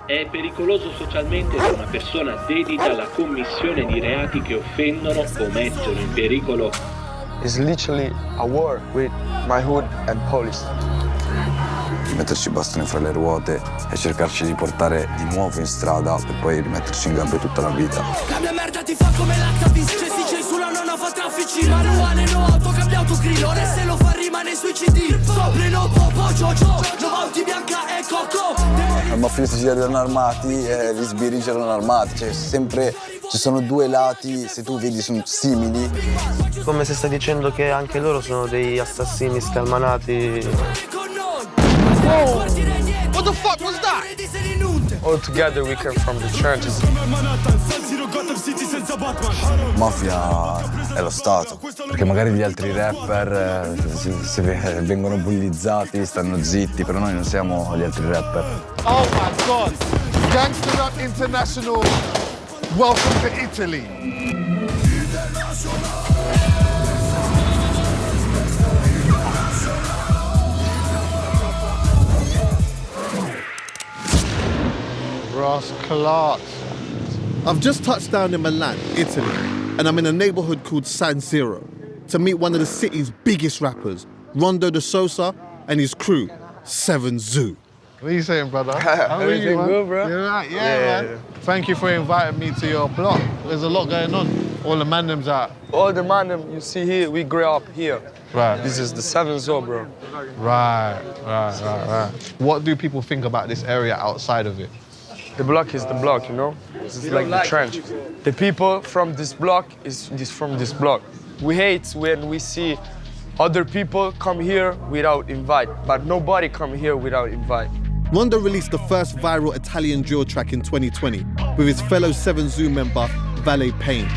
È pericoloso socialmente se una persona dedita alla commissione di reati che offendono o mettono in pericolo. It's literally a war with my hood and police. Metterci i bastoni fra le ruote e cercarci di portare di nuovo in strada per poi rimetterci in gambe tutta la vita. La mia merda ti fa come l'Actavis, se si censura non fa traffici, manuale no auto, cambiato grilone, se lo fa rimane sui CD, sopra no popo, Jojo, Novauti bianca e Coco. Al mafiosisi erano armati e gli sbirri erano armati, cioè sempre ci sono due lati, se tu vedi sono simili. Come se stai dicendo che anche loro sono degli assassini scalmanati. Whoa! What the fuck was that? All together we came from the trenches. Mafia è lo Stato, perché magari gli altri rapper se vengono bullizzati, stanno zitti, però noi non siamo gli altri rapper. Oh my God! Gangster Rap International, welcome to Italy. Ross Clark. I've just touched down in Milan, Italy, and I'm in a neighborhood called San Siro to meet one of the city's biggest rappers, Rondo de Sosa, and his crew, Seven Zoo. What are you saying, brother? How are you, man? Good, bro? You're right, yeah, man. Thank you for inviting me to your block. There's a lot going on. All the mandems out. All the man you see here, we grew up here. Right. This is the 7th zone, bro. Right. What do people think about this area outside of it? The block is the block, you know? It's like the trench. The people from this block is from this block. We hate when we see other people come here without invite, but nobody come here without invite. Rondo released the first viral Italian drill track in 2020 with his fellow Seven Zoo member, Valet Payne.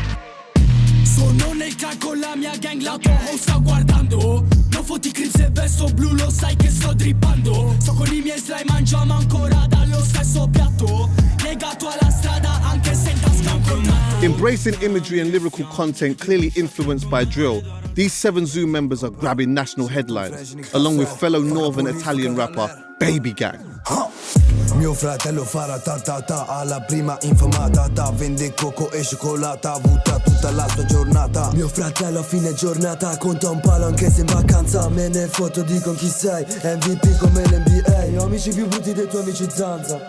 Sono nel car con la mia gang, la tua house sta guardando. Non fotti clip se vesto blu, lo sai che sto drippando. Sto con i miei slime, mangiamo ancora dallo stesso piatto. Legato alla strada anche se in tasca un contatto. Embracing imagery and lyrical content clearly influenced by drill, these Seven Zoo members are grabbing national headlines, along with fellow northern Italian rapper Baby Gang. Mio fratello farà tanta alla prima infamata, vende coco e cioccolata, butta tutta la sua giornata. Mio fratello a fine giornata conta un palo anche se in vacanza, me ne foto di con chi sei, MVP come l'NBA, ho amici più brutti dei tuoi amici zanza.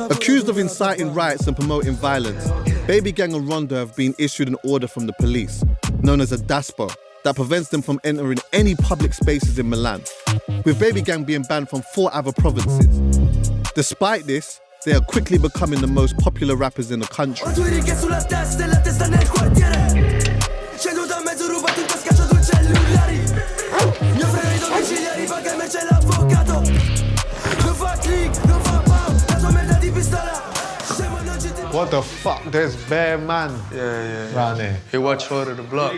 Accused of inciting riots and promoting violence, Baby Gang and Rondo have been issued an order from the police, known as a DASPO, that prevents them from entering any public spaces in Milan, with Baby Gang being banned from 4 other provinces. Despite this, they are quickly becoming the most popular rappers in the country. What the fuck? There's bare man around here. He watch all of the block.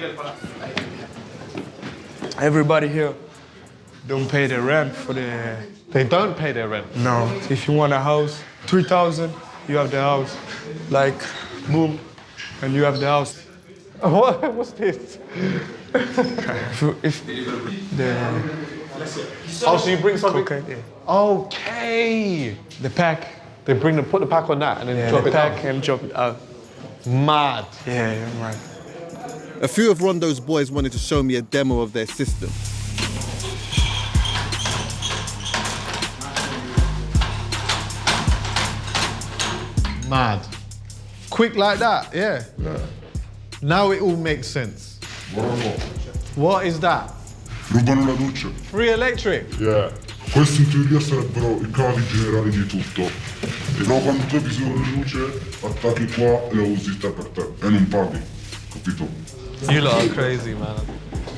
Everybody here don't pay their rent for the... They don't pay their rent? No. If you want a house, 3,000, you have the house. Like, boom, and you have the house. What's this? if the... Oh, so you bring something? Okay. Yeah. Okay. The pack. They put the pack on that and then drop the it pack down. and drop it out. Mad. Yeah, right. A few of Rondo's boys wanted to show me a demo of their system. Mad. Quick like that, yeah. Now it all makes sense. What is that? Rubano la luce. Free electric? Yeah. Questi in teoria sarebbero i cavi generali di tutto. Però quando tu hai bisogno di luce, attacchi qua e la usi te per te. E non paghi, capito? You lot are crazy, man.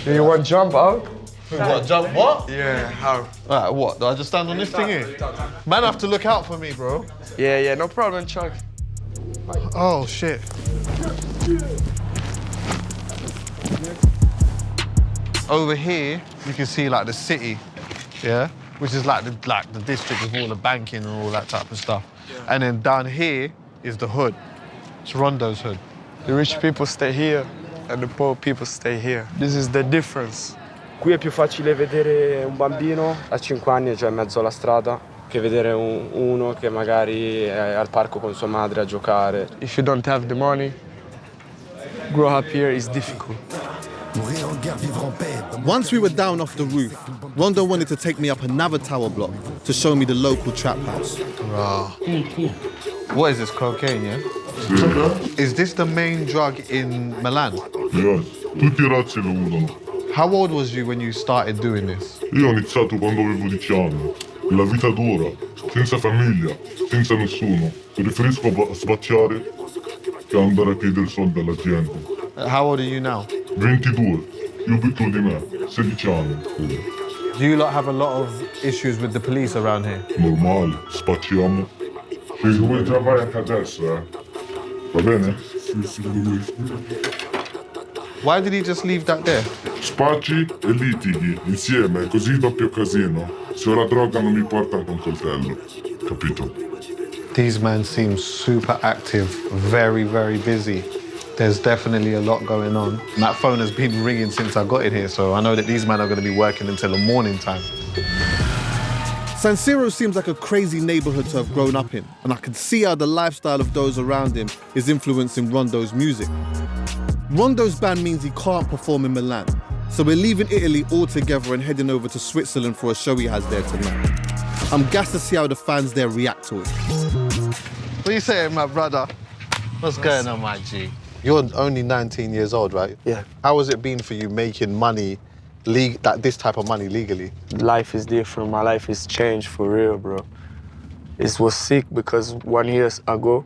Do you want jump out? What, jump what? Yeah, how? What, do I just stand on this thing here? Man have to look out for me, bro. Yeah, no problem, Chuck. Oh, shit. Over here, you can see like the city, yeah? Which is like the district with all the banking and all that type of stuff. Yeah. And then down here is the hood. It's Rondo's hood. The rich people stay here and the poor people stay here. This is the difference. Qui è più facile vedere un bambino a 5 anni già in mezzo alla strada che vedere uno che magari è al parco con sua madre a giocare. If you don't have the money, grow up here is difficult. Once we were down off the roof, Rondo wanted to take me up another tower block to show me the local trap house. What is this, cocaine, yeah? Is this the main drug in Milan? Yes, tutti i razzi lo usano. How old was you when you started doing this? Io ho iniziato quando avevo 10 anni. La vita dura, senza famiglia, senza nessuno. Preferisco spacciare che andare a chiedere soldi alla gente. How old are you now? 22, più piccolo di me, 16 anni. Do you lot have a lot of issues with the police around here? Normale, spacciamo. Se vuoi vai anche adesso, va bene? Why did he just leave that there? Spacci e litighi insieme, così doppio casino. Se ora droga non mi porta anche un coltello, capito? These men seem super active, very, very busy. There's definitely a lot going on. That phone has been ringing since I got in here, so I know that these men are going to be working until the morning time. San Siro seems like a crazy neighborhood to have grown up in, and I can see how the lifestyle of those around him is influencing Rondo's music. Rondo's ban means he can't perform in Milan, so we're leaving Italy altogether and heading over to Switzerland for a show he has there tonight. I'm gassed to see how the fans there react to it. What are you saying, my brother? What's going on, my G? You're only 19 years old, right? Yeah. How has it been for you making money, this type of money legally? Life is different. My life is changed for real, bro. It was sick because 1 year ago,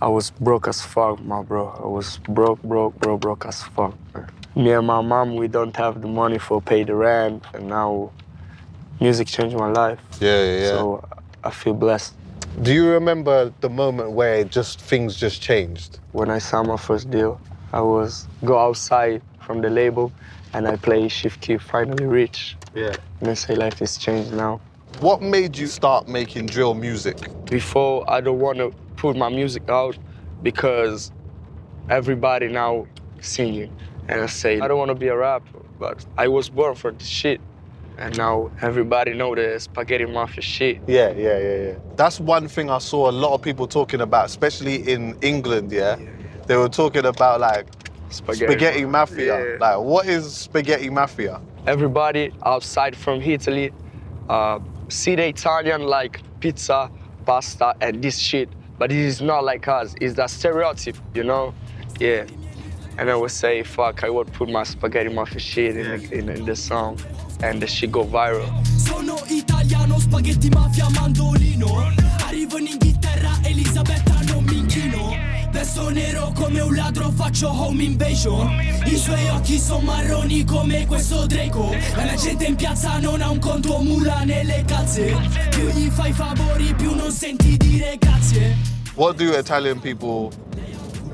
I was broke as fuck, my bro. I was broke as fuck. Me and my mom, we don't have the money for pay the rent, and now music changed my life. Yeah. So I feel blessed. Do you remember the moment where things just changed? When I signed my first deal, I go outside from the label and I play Shift Key, Finally Rich. Yeah. And I say life is changed now. What made you start making drill music? Before, I don't want to put my music out because everybody now singing. And I say, I don't want to be a rapper, but I was born for this shit. And now everybody know the Spaghetti Mafia shit. Yeah. That's one thing I saw a lot of people talking about, especially in England, yeah? They were talking about, like, Spaghetti Mafia. Yeah. Like, what is Spaghetti Mafia? Everybody outside from Italy see the Italian like pizza, pasta, and this shit. But it is not like us. It's the stereotype, you know? Yeah. And I would say, fuck, I would put my Spaghetti Mafia shit in the song. And the shit go viral. Sono italiano, spaghetti mafia, mandolino. Arrivo in Inghilterra, Elisabetta non mi inchino. Vesto nero come un ladro, faccio home invasion. I suoi occhi sono marroni come questo Draco. E la gente in piazza non ha un conto mula nelle calze. Più gli fai favori, più non senti dire grazie. What do Italian people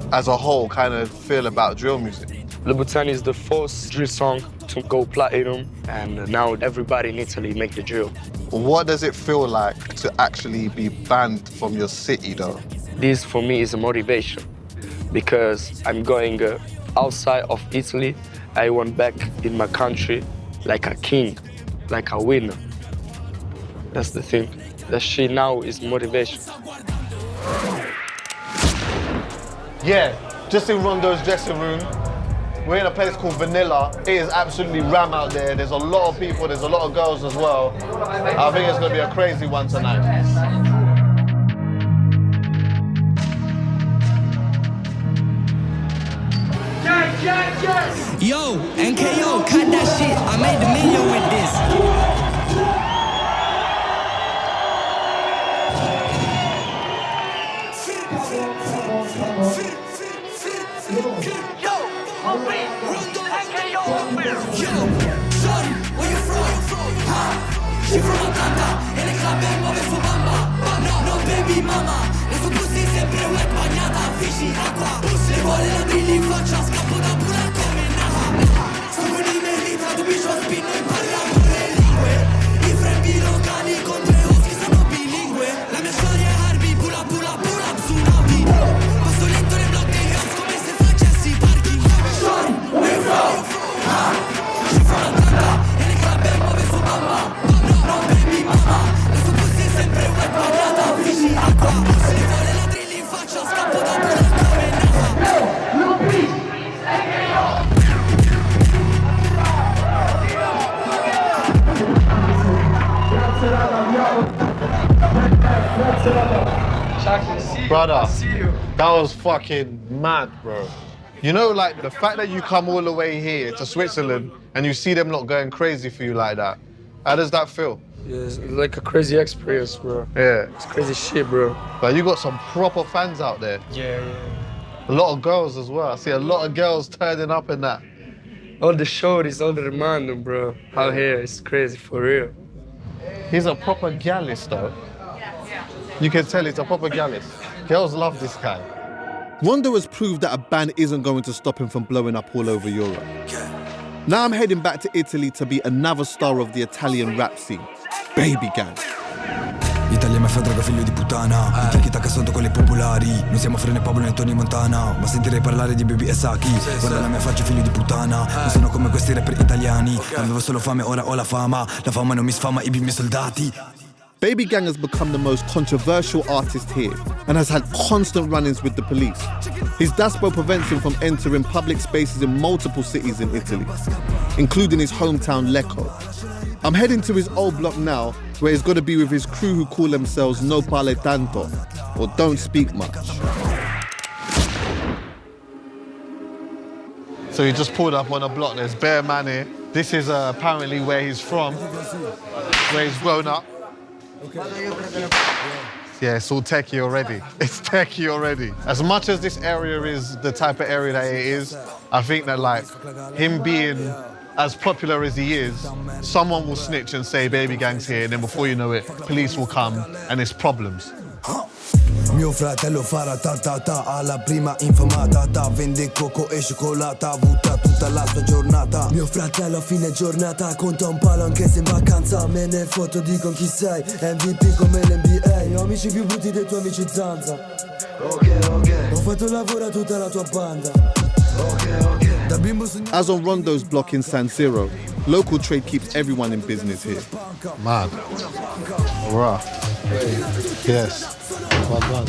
as a whole kind of feel about drill music? Louboutin is the first drill song to go platinum, and now everybody in Italy make the drill. What does it feel like to actually be banned from your city, though? This, for me, is a motivation, because I'm going outside of Italy. I went back in my country like a king, like a winner. That's the thing. That shit now is motivation. Yeah, just in Rondo's dressing room. We're in a place called Vanilla. It is absolutely ram out there. There's a lot of people, there's a lot of girls as well. I think it's gonna be a crazy one tonight. Yo, NKO, cut that shit. I made $1 million with this. Yo, sorry, where you from? She from Atlanta, e le club e muove su bamba. No, baby mama, le sue pussy sempre wet, bagnata, fishy, acqua. Le vuole la drill in faccia, scappo da pura come Naha. Sto con i miei ritra, tu bicio spinno, impariamo le lingue. I frembi locali con 3 oschi sono bilingue. La mia storia è Harvey, pull up, tsunami. Passo lento nei block dei house come se facessi parking. Sorry, where you from? She from Atlanta, e le club e muove su bamba. No, baby mama, le sue pussy sempre Brother, that was fucking mad, bro. You know, like, the fact that you come all the way here to Switzerland and you see them not going crazy for you like that, how does that feel? Yeah, it's like a crazy experience, bro. Yeah. It's crazy shit, bro. But you got some proper fans out there. Yeah. A lot of girls as well. I see a lot of girls turning up in that. All the shorties, all the random, bro. Out here, it's crazy, for real. He's a proper gallist, though. You can tell he's a proper gallist. Girls love this guy. Rondo has proved that a ban isn't going to stop him from blowing up all over Europe. Now I'm heading back to Italy to be another star of the Italian rap scene, Baby Gang. Italia mi fa droga figlio di puttana Chi t'ha cassato con le popolari Noi siamo Frene Pablo e Tony Montana Ma sentirei parlare di Baby e Saki Guarda la mia faccia figlio di puttana Non sono come questi rapper italiani Avevo solo fame ora ho la fama La fama non mi sfama i miei soldati Baby Gang has become the most controversial artist here and has had constant run-ins with the police. His Daspo prevents him from entering public spaces in multiple cities in Italy, including his hometown Lecco. I'm heading to his old block now, where he's got to be with his crew who call themselves No Parle Tanto, or Don't Speak Much. So he just pulled up on a block. There's bare man here. This is apparently where he's from, where he's grown up. Yeah, it's all techie already. It's techie already. As much as this area is the type of area that it is, I think that, like, him being as popular as he is, someone will snitch and say Baby Gang's here, and then before you know it, police will come and it's problems. Mio fratello farà ta alla prima infamata vende coco e cioccolata butta tutta la sua giornata Mio fratello a fine giornata conta un palo anche se in vacanza Me ne foto di con chi sei MVP come l'NBA Ho amici più brutti dei tuoi amici zanza Ho fatto lavoro a tutta la tua banda As on Rondo's block in San Siro, local trade keeps everyone in business here. Man. Right. Yes. Well done.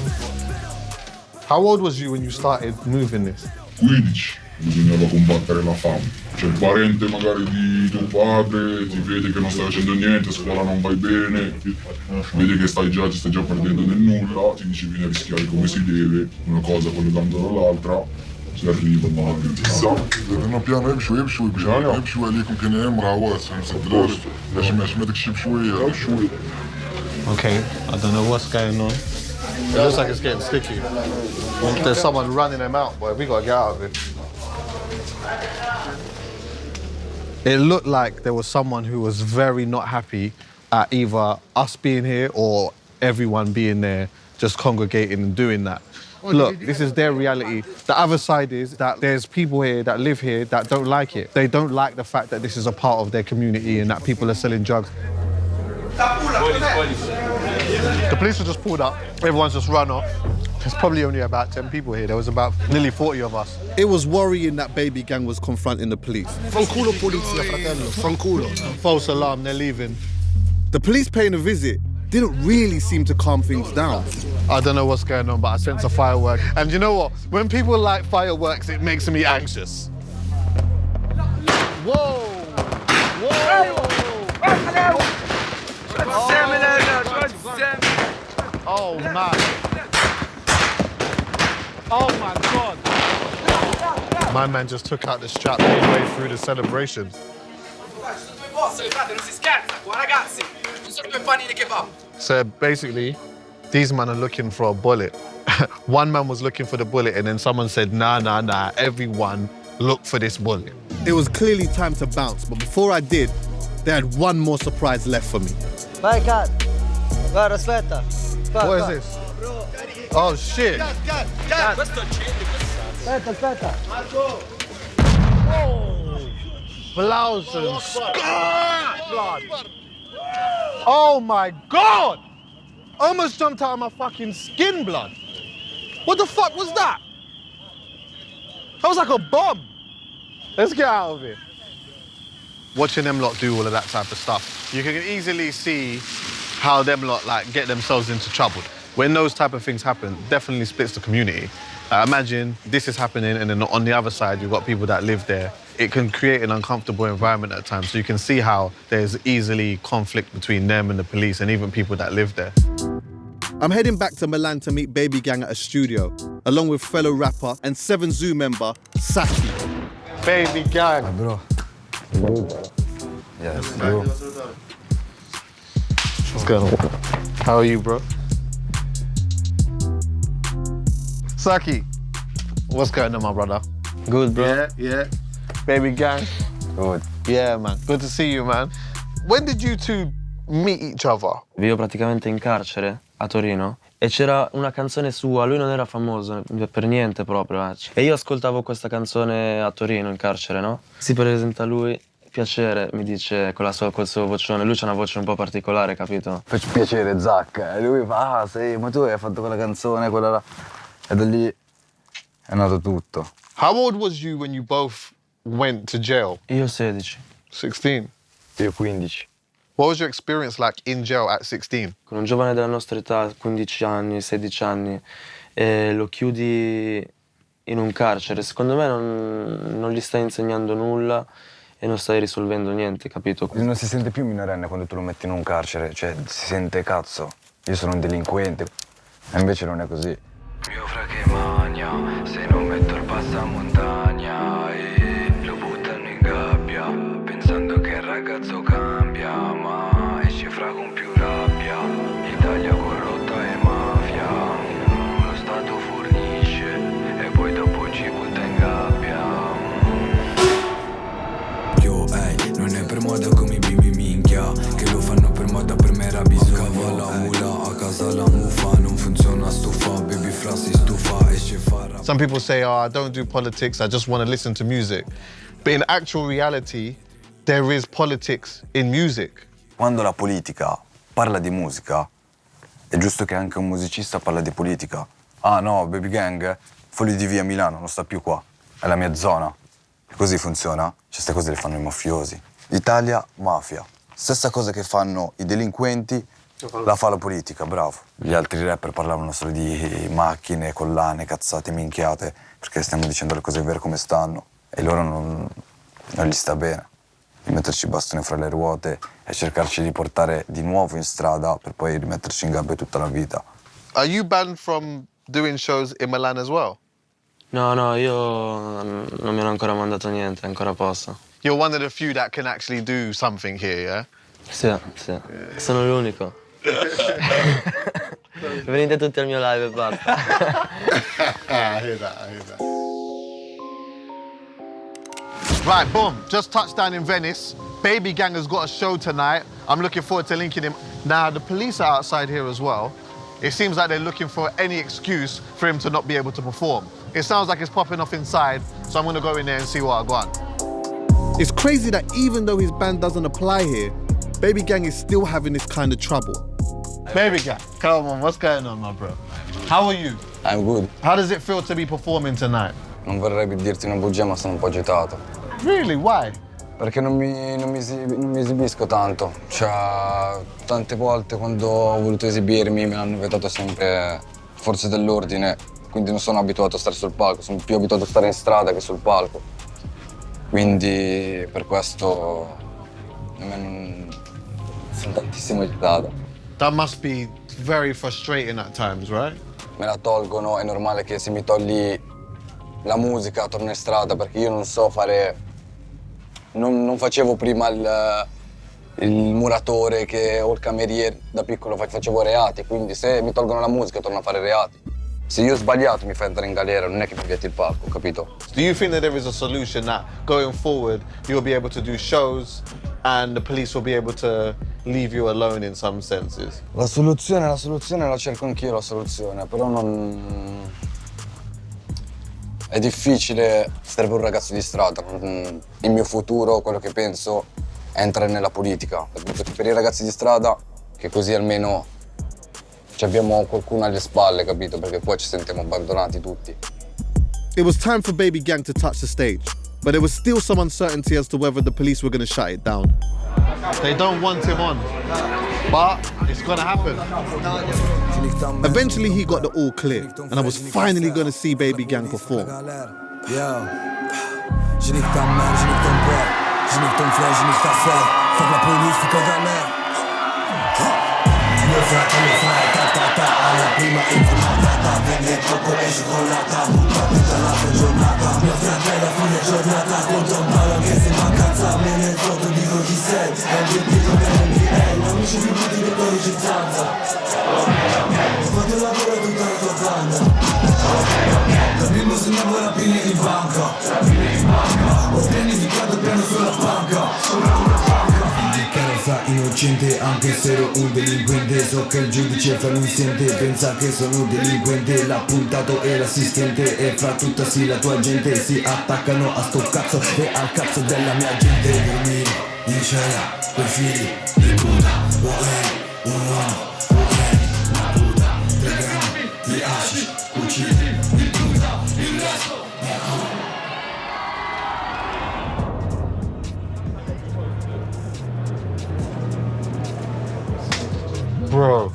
How old was you when you started moving this? 15, bisognava combattere la fame. C'è il parente magari di tuo padre, ti vede che non stai facendo niente, a scuola non vai bene, vede che ti stai già perdendo nel nulla, ti dice vieni a rischiare come si deve, una cosa collegando dall'altra. درنا بيان بشوي بشوي عليكم كان مراوات ما تمسك شي بشويه شوي. Okay, I don't know what's going on. It looks like it's getting sticky. There's someone running them out, boy. We gotta get out of it. It looked like there was someone who was very not happy at either us being here or everyone being there, just congregating and doing that. Look, this is their reality. The other side is that there's people here that live here that don't like it. They don't like the fact that this is a part of their community and that people are selling drugs. The police have just pulled up. Everyone's just run off. There's probably only about 10 people here. There was about nearly 40 of us. It was worrying that Baby Gang was confronting the police. Fanculo polizia, fratello. Fanculo. False alarm, they're leaving. The police paying a visit didn't really seem to calm things down. I don't know what's going on, but I sense a firework. And you know what? When people light fireworks, it makes me anxious. Whoa! Whoa! Oh, man. Oh, my God. My man just took out the strap midway through the celebration. So basically, these men are looking for a bullet. One man was looking for the bullet, and then someone said, nah, everyone look for this bullet. It was clearly time to bounce, but before I did, they had one more surprise left for me. Vai, Kat. Guarda, aspetta. What is this? Oh, shit. Aspetta. Oh, blouse and blood. Oh, my God. Almost jumped out of my fucking skin, blood. What the fuck was that? That was like a bomb. Let's get out of here. Watching them lot do all of that type of stuff, you can easily see how them lot like get themselves into trouble. When those type of things happen, definitely splits the community. Imagine this is happening and then on the other side, you've got people that live there. It can create an uncomfortable environment at times. So you can see how there's easily conflict between them and the police and even people that live there. I'm heading back to Milan to meet Baby Gang at a studio, along with fellow rapper and 7 Zoo member, Saki. Baby Gang. Hi, bro. Good. Yes, bro. What's going on? How are you, bro? Saki, what's going on, my brother? Good, bro. Yeah, yeah. Baby Gang. Good. Yeah, man. Good to see you, man. When did you two meet each other? Vivo praticamente in carcere a Torino e c'era una canzone sua, lui non era famoso per niente proprio. E io ascoltavo questa canzone a Torino in carcere, no? Si presenta lui, piacere, mi dice col suo vocione, lui c'ha una voce un po' particolare, capito? Faccio piacere, Zac. E lui fa, ma tu hai fatto quella canzone, quella là. E da lì è nato tutto. How old was you when you both went to jail? Io 16. 16. Io 15. What was your experience like in jail at 16? Con un giovane della nostra età, 15 anni, 16 anni, e lo chiudi in un carcere, secondo me non gli stai insegnando nulla e non stai risolvendo niente, capito? Non si sente più minorenne quando tu lo metti in un carcere, cioè si sente cazzo, io sono un delinquente, e invece non è così. Mio fra che magna, se non metto il passamontagna e lo buttano in gabbia, pensando che il ragazzo cambia, ma esce fra con più rabbia. Italia corrotta e mafia, lo Stato fornisce e poi dopo ci butta in gabbia. Yo, non è per moda come i bimbi minchia, che lo fanno per moda, per me era bisogno. La mula a casa la mufa, non funziona stufa, baby fra si stufa e ci farà. Some people say, oh, I don't do politics, I just want to listen to music. But in actual reality, there is politics in music. Quando la politica parla di musica, è giusto che anche un musicista parla di politica. Ah no, Baby Gang, fuori di via Milano, non sta più qua, è la mia zona. E così funziona, cioè queste cose le fanno i mafiosi. Italia, mafia. Stessa cosa che fanno i delinquenti, la fa la politica, bravo. Gli altri rapper parlavano solo di macchine, collane, cazzate, minchiate, perché stiamo dicendo le cose vere come stanno. E loro non gli sta bene. Di metterci i bastoni fra le ruote e cercarci di portare di nuovo in strada per poi rimetterci in gabbia tutta la vita. Are you banned from doing shows in Milan as well? No, io non mi hanno ancora mandato niente, ancora posso. You're one of the few that can actually do something here, yeah? Sì, sono l'unico. Venite tutti al mio live e basta. I hear that. Right, boom, just touched down in Venice. Baby Gang has got a show tonight. I'm looking forward to linking him. Now, the police are outside here as well. It seems like they're looking for any excuse for him to not be able to perform. It sounds like it's popping off inside, so I'm gonna go in there and see what I got. It's crazy that even though his ban doesn't apply here, Baby Gang is still having this kind of trouble. Baby Gang, come on, what's going on, my bro? How are you? I'm good. How does it feel to be performing tonight? Non vorrei dirti una bugia, ma sono un po' agitato. Really? Why? Perché non mi esibisco tanto. Cioè, tante volte quando ho voluto esibirmi me l'hanno vietato sempre forze dell'ordine, quindi non sono abituato a stare sul palco, sono più abituato a stare in strada che sul palco. Quindi per questo a me non sono tantissimo agitato. That must be very frustrating at times, right? Me la tolgono, è normale che se mi togli la musica torno in strada perché io non so fare. Non facevo prima il muratore o il cameriere, da piccolo facevo reati, quindi se mi tolgono la musica torno a fare reati. Se io ho sbagliato mi fai andare in galera, non è che mi vieti il palco, capito? Do you think that there is a solution that going forward you'll be able to do shows and the police will be able to leave you alone in some senses? La soluzione la cerco anch'io, la soluzione, però non. È difficile, serve un ragazzo di strada. Il mio futuro, quello che penso, è entrare nella politica. Per i ragazzi di strada, che così almeno abbiamo qualcuno alle spalle, capito? Perché poi ci sentiamo abbandonati tutti. It was time for Baby Gang to touch the stage, but there was still some uncertainty as to whether the police were going to shut it down. They don't want him on, but it's going to happen. Eventually he got the all clear, and I was finally going to see Baby Gang perform. ora pinne in banca. Ho treni di quadro piano sulla panca. Fra innocente anche se ero un delinquente. So che il giudice fra lui sente, pensa che sono un delinquente. L'appuntato e l'assistente e fra tutta sì la tua gente si attaccano a sto cazzo e al cazzo della mia gente. Dormire in cella coi figli di puta. Un uomo, una puta. 3 grammi di hashish, uccidi il puta, il resto Bro,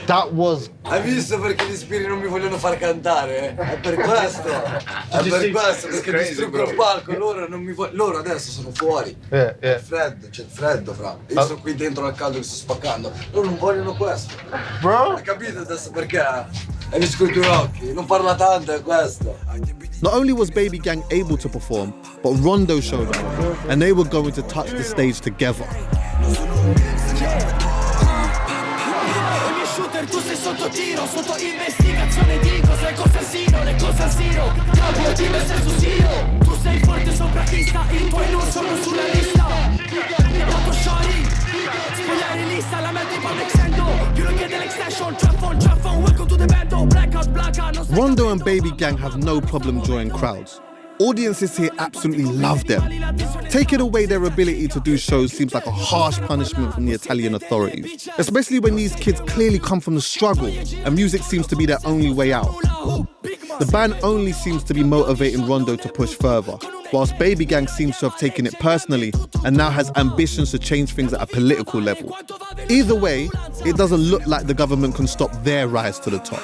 that was... Hai visto perché gli spiri non mi vogliono far cantare? È per questo. È per questo, perché distruggo il palco. Loro non mi vogliono. Loro adesso sono fuori. È freddo, c'è il freddo, fra. Io sto qui dentro al caldo che sto spaccando. Loro non vogliono questo. Bro? Hai capito adesso perché? Hai visto con i tuoi occhi? Non parla tanto, è questo. Not only was Baby Gang able to perform, but Rondo showed up, and they were going to touch the stage together. Tu sei sotto tiro, sotto investigazione di cos'è assassino, le cose al siro, cambio di me senso siro. Tu sei forte sopra pista, i tuoi non sono sulla lista. Fatto shorty, spogliare in lista, la mente va mixendo. You don't get the extension, trap on, welcome to the bando. Blackout. Rondo and Baby Gang have no problem drawing crowds. Audiences here absolutely love them. Taking away their ability to do shows seems like a harsh punishment from the Italian authorities, especially when these kids clearly come from the struggle and music seems to be their only way out. The band only seems to be motivating Rondo to push further, whilst Baby Gang seems to have taken it personally and now has ambitions to change things at a political level. Either way, it doesn't look like the government can stop their rise to the top.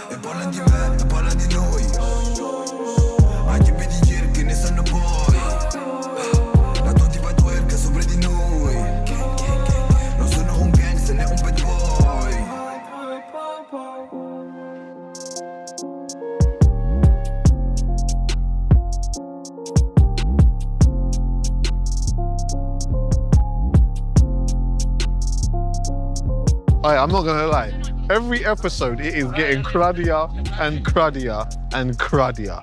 I'm not gonna lie. Every episode, it is getting cruddier and cruddier and cruddier.